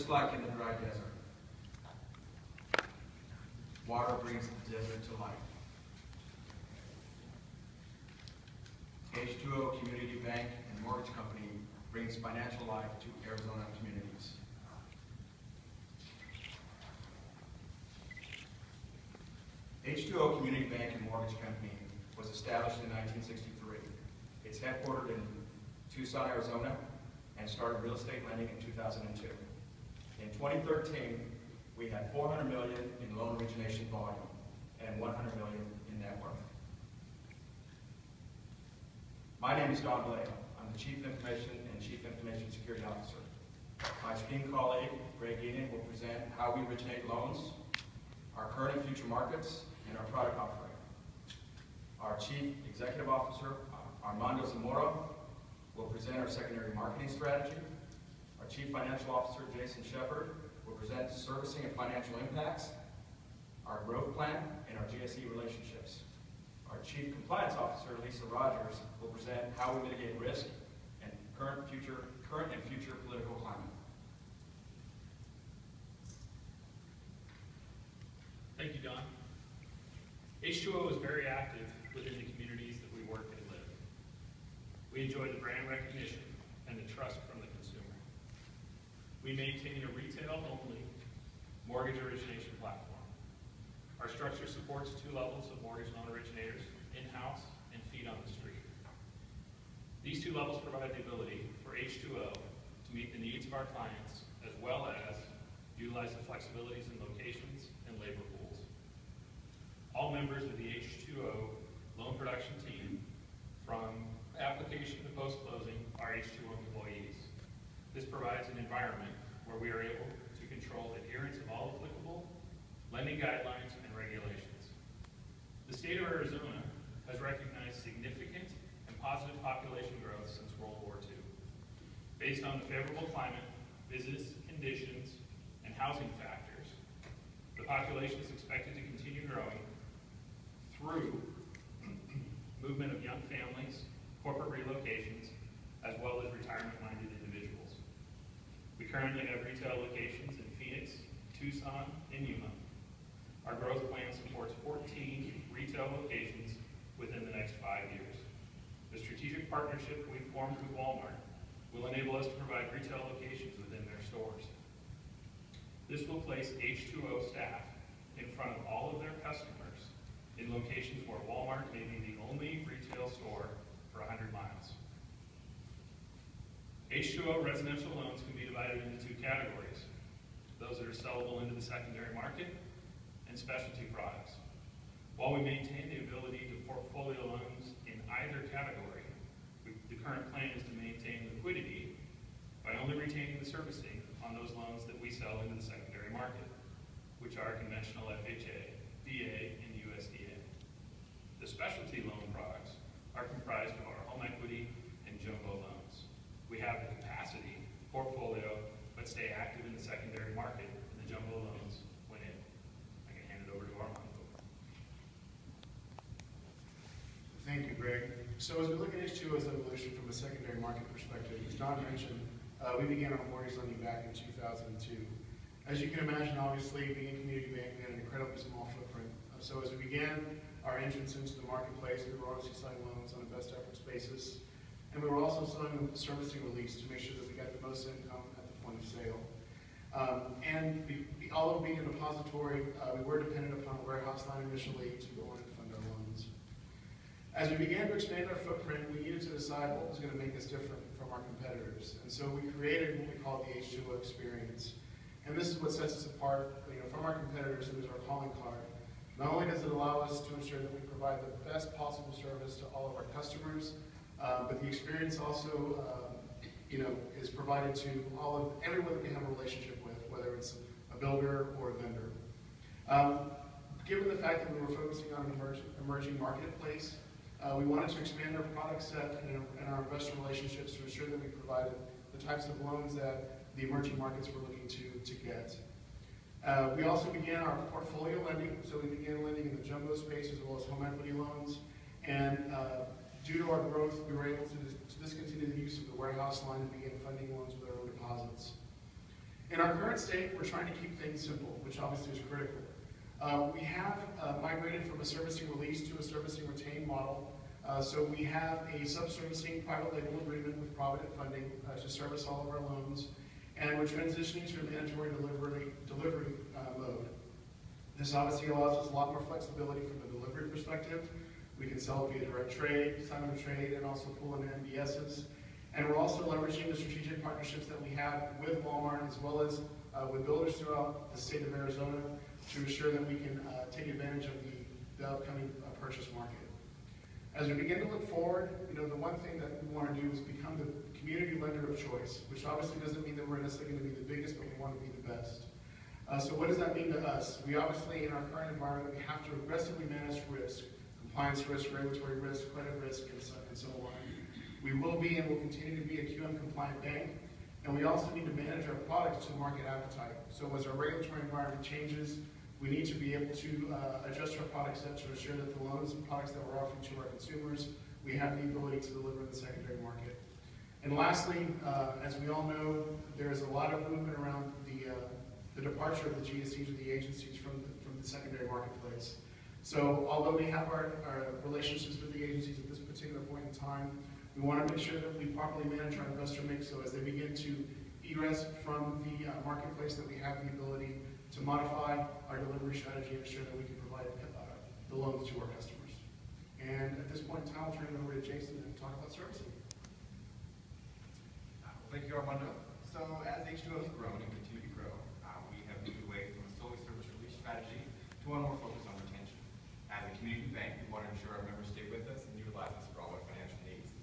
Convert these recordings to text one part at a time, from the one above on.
just like in the dry desert. Water brings the desert to life. H2O Community Bank and Mortgage Company brings financial life to Arizona communities. H2O Community Bank and Mortgage Company was established in 1963. It's headquartered in Tucson, Arizona, and started real estate lending in 2002. In 2013, we had $400 million in loan origination volume and $100 million in net worth. My name is Don Blake. I'm the Chief Information and Chief Information Security Officer. My esteemed colleague, Greg Eden, will present how we originate loans, our current and future markets, and our product offering. Our Chief Executive Officer, Armando Zamora, will present our secondary marketing strategy. Our Chief Financial Officer, Jason Shepard, will present servicing and financial impacts, our growth plan, and our GSE relationships. Our Chief Compliance Officer, Lisa Rogers, will present how we mitigate risk and current and future political climate. Thank you, Don. H2O is very active within the communities that we work and live. We enjoy the brand recognition and the trust from the consumer. We maintain a retail-only mortgage origination platform. Our structure supports 2 levels of mortgage loan originators, in-house and feet on the street. These 2 levels provide the ability for H2O to meet the needs of our clients, as well as utilize the flexibilities in locations and labor pools. All members of the H2O loan production team, from application to post-closing, are H2O employees. This provides an environment where we are able to control adherence of all applicable lending guidelines and regulations. The state of Arizona has recognized significant and positive population growth since World War II. Based on the favorable climate, business conditions, and housing factors, the population is expected to continue growing through movement of young families, corporate relocations, as well as retirement-minded individuals. We currently have retail locations in Phoenix, Tucson, and Yuma. Our growth plan supports 14 retail locations within the next 5 years. The strategic partnership we formed with Walmart will enable us to provide retail locations within their stores. This will place H2O staff in front of all of their customers in locations where Walmart may be the only retail store for 100 miles. H2O residential loans can be divided into 2 categories: those that are sellable into the secondary market and specialty products. While we maintain the ability to portfolio loans in either category, the current plan is to maintain liquidity by only retaining the servicing on those loans that we sell into the secondary market, which are conventional FHA, VA, and USDA. The specialty loan products are comprised of our home equity and jumbo loans. We have the capacity portfolio, but stay active in the secondary market in the jumbo loans when in. I can hand it over to Armando. Thank you, Greg. So as we look at H2O's evolution from a secondary market perspective, as Don mentioned, we began our mortgage lending back in 2002. As you can imagine, obviously, being a community bank, we had an incredibly small footprint. So as we began our entrance into the marketplace, we were obviously selling loans on a best efforts basis. And we were also selling the servicing release to make sure that we got the most income at the point of sale. Although being a depository, we were dependent upon a warehouse line initially to go in and fund our loans. As we began to expand our footprint, we needed to decide what was going to make us different from our competitors. And so we created what we call the H2O experience. And this is what sets us apart from our competitors. It is our calling card. Not only does it allow us to ensure that we provide the best possible service to all of our customers, but the experience also is provided to everyone that we have a relationship with, whether it's a builder or a vendor. Given the fact that we were focusing on an emerging marketplace, we wanted to expand our product set and our investor relationships to ensure that we provided the types of loans that the emerging markets were looking to get. We also began our portfolio lending, so we began lending in the jumbo space as well as home equity loans. And due to our growth, we were able to discontinue the use of the warehouse line and begin funding loans with our own deposits. In our current state, we're trying to keep things simple, which obviously is critical. We have migrated from a servicing release to a servicing retained model. So we have a subservicing private label agreement with Provident Funding to service all of our loans, and we're transitioning to a mandatory delivery mode. This obviously allows us a lot more flexibility from the delivery perspective. We can sell via direct trade, sign of trade, and also pull in MBSs. And we're also leveraging the strategic partnerships that we have with Walmart as well as with builders throughout the state of Arizona to ensure that we can take advantage of the upcoming purchase market. As we begin to look forward, the one thing that we want to do is become the community lender of choice, which obviously doesn't mean that we're necessarily going to be the biggest, but we want to be the best. So what does that mean to us? We obviously, in our current environment, we have to aggressively manage risk, compliance risk, regulatory risk, credit risk, and so on. We will be and will continue to be a QM compliant bank, and we also need to manage our products to market appetite. So as our regulatory environment changes, we need to be able to adjust our product set to ensure that the loans and products that we're offering to our consumers, we have the ability to deliver in the secondary market. And lastly, as we all know, there is a lot of movement around the departure of the GSEs or the agencies from the secondary marketplace. So although we have our relationships with the agencies at this particular point in time, we want to make sure that we properly manage our investor mix so as they begin to egress from the marketplace that we have the ability to modify our delivery strategy and ensure that we can provide the loans to our customers. And at this point in time, I'll turn it over to Jason to talk about servicing. Thank you, Armando. So as H2O has grown and continue to grow, we have moved away from a solely service release strategy to one more focused on retention. As a community bank, we want to ensure our members stay with us and utilize us for all their financial needs.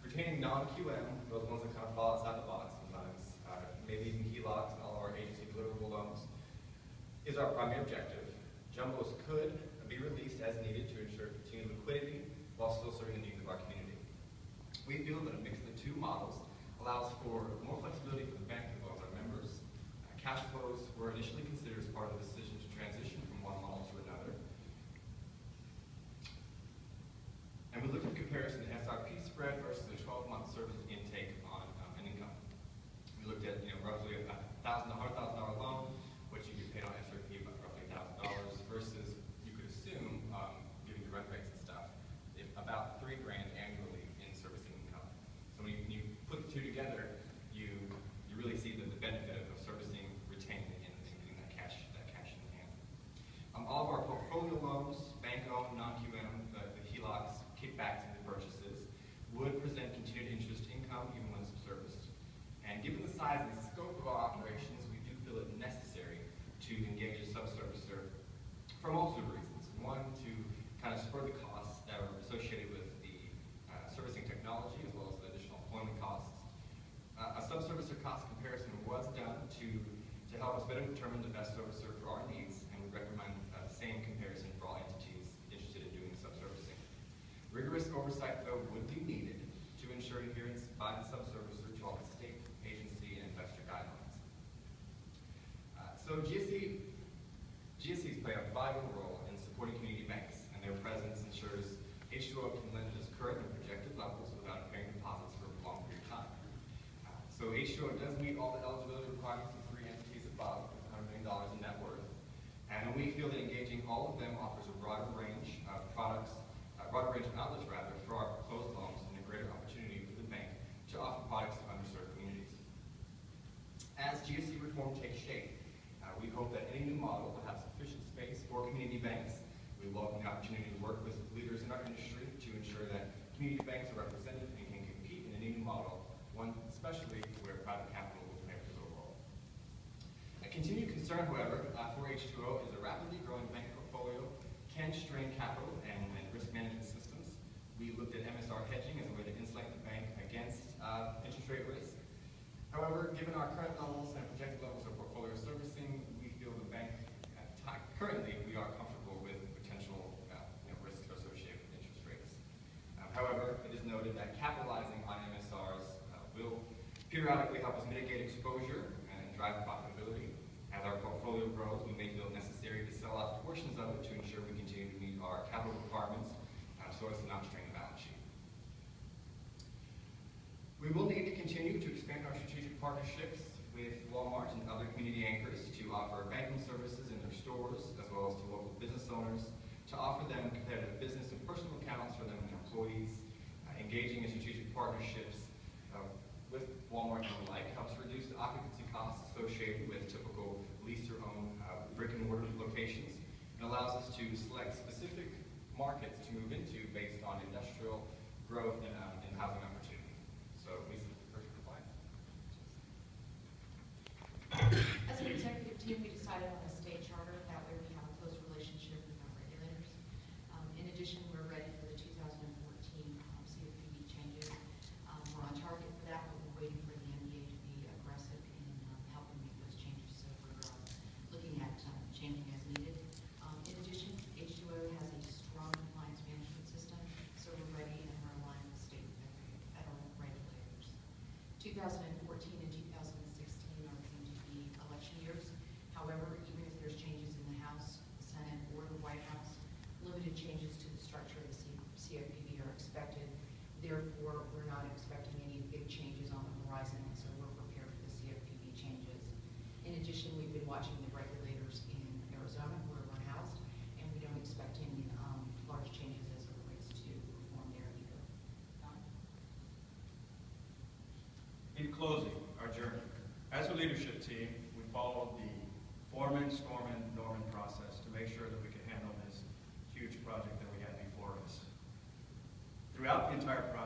Retaining non-QM, those ones that kind of fall outside the box sometimes, maybe even HELOCs and all of our agency deliverable loans, is our primary objective. Jumbos could be released as needed to ensure continued liquidity while still serving the needs of our community. We feel that a mix of the two models allows for more flexibility for the bank as well as our members. Cash flows were initially considered as part of the decision to transition from one model to another. And we looked at the comparison to SRP spread versus a 12-month service intake on an income. We looked at roughly a $1,000 loan, which you could pay on SRP about roughly $1,000 versus you could assume, given the rent rates and stuff, about $3,000 annually in servicing income. So when you put the two together, you really see the benefit of servicing, retaining, and getting that cash in hand. All of our portfolio loans, bank-owned, non-QM, the HELOCs, kickbacks, and the purchases would present continued interest income even when subserviced. And given the size and scope of our operations, we do feel it necessary to engage a subservicer for multiple reasons. One, to kind of spur the costs that are associated with the servicing technology as well as the additional employment costs. A subservicer cost comparison was done to help us better determine the best servicer for our needs, and we recommend the same comparison for all entities interested in doing subservicing. Rigorous oversight, though, would be needed to ensure adherence by the subservicer to all the state, agency, and investor guidelines. So GSEs play a vital role in supporting community banks, and their presence ensures H2O can lend at its current and projected levels without paying deposits for a prolonged period of time. So H2O does meet all the eligibility requirements of 3 entities above $100 million in net worth, and we feel that engaging all of them offers a broader range of products, outlets for our closed loans, and a greater opportunity for the bank to offer products to underserved communities. As GSE reform takes shape, we hope that any new model will have sufficient space for community banks. We welcome the opportunity to work with leaders in our industry to ensure that community banks are represented and can compete in any new model, one especially where private capital will play a pivotal role. A continued concern, however, for H2O is a rapidly growing bank portfolio can strain capital and risk management systems. We looked at MSR hedging as a way to insulate the bank against interest rate risk. However, given our current levels and projected levels of portfolio servicing, we feel the bank, currently, we are comfortable with potential risks associated with interest rates. However, it is noted that capitalizing on MSRs will periodically help us mitigate exposure and drive profitability. As our portfolio grows, we may feel necessary to sell off portions of it to ensure we continue to meet our capital requirements so as to not strain the balance sheet. We will need to continue to expand our strategic partnerships with Walmart and other community anchors to offer banking services in their stores, as well as to local business owners, to offer them competitive business and personal accounts for them and their employees. Engaging in strategic partnerships with Walmart and the like helps reduce the occupancy costs associated with typical lease-or-own brick-and-mortar locations, and allows us to select specific markets to move into based on industrial growth and housing opportunity. So, Lisa, first compliant. As an executive team, we decided on a state charter. That way we have a close relationship with our regulators. In addition, we're ready for the 2014 CFPB changes. We're on target for that, but we're waiting for the NBA to be aggressive in helping make those changes. So we're looking at changing as needed. In addition, H2O has a strong compliance management system, so we're ready and we're aligned with state and federal regulators. 2014 and 2016 are going to be election years. However, even if there's changes in the House, the Senate, or the White House, limited changes to the structure of the CFPB are expected. Therefore, we're not expecting any big changes on the horizon, and so we're prepared for the CFPB changes. In addition, we've been watching the regulators in Arizona, where we're housed, and we don't expect any large changes as it relates to reform there either. Don? In closing, our journey. As a leadership team, we followed the Foreman, Storman, Norman process to make sure that we could handle this huge project that we had before us. Throughout the entire process,